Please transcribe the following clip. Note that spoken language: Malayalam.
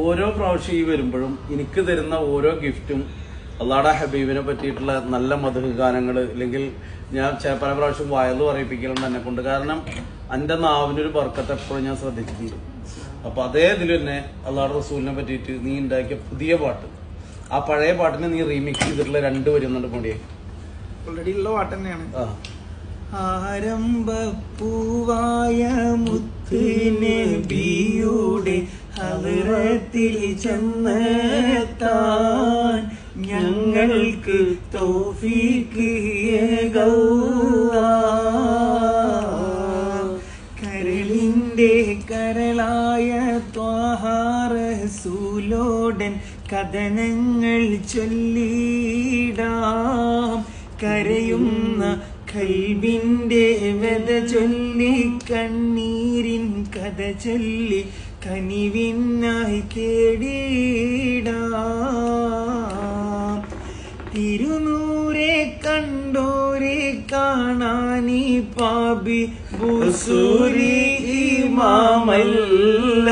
ഓരോ പ്രാവശ്യം ഈ വരുമ്പോഴും എനിക്ക് തരുന്ന ഓരോ ഗിഫ്റ്റും അള്ളാഹുടെ ഹബീബിനെ പറ്റിയിട്ടുള്ള നല്ല മധുഹ ഗാനങ്ങൾ, അല്ലെങ്കിൽ ഞാൻ പല പ്രാവശ്യം വയല് പറയിപ്പിക്കലുണ്ട് എന്നെ കൊണ്ട്. കാരണം എന്റെ നാവിനൊരു ബർക്കത്ത് എപ്പോഴും ഞാൻ ശ്രദ്ധിച്ചു തീരും. അപ്പൊ അതേ ഇതിൽ തന്നെ അള്ളാഹുടെ റസൂലിനെ പറ്റിയിട്ട് നീ ഉണ്ടാക്കിയ പുതിയ പാട്ട്, ആ പഴയ പാട്ടിനെ നീ റീമിക്സ് ചെയ്തിട്ടുള്ള 2 വരുന്നുണ്ട് കൊണ്ടേ. ഓൾറെഡി ഉള്ള പാട്ട് തന്നെയാണ്. ആരംഭപ്പൂവായ മുത്ത് നബിയുടെ ഹദ്റത്തിൽ ചെന്നെത്താൻ ഞങ്ങൾക്ക് തൗഫീഖ് കരളിന്റെ കരളായ ത്വാഹ റസൂലോടൻ കഥനങ്ങൾ ചൊല്ലിടാം. കരയുന്ന കൽബിന്റെ വ്യത ചൊല്ലി കണ്ണീരിൻ കഥ ചൊല്ലി കനിവിനായി കേടിടാം. തിരുനൂരെ കണ്ടോരെ കാണാനീ പാപി ബുസൂരി ഇമാമല്ല.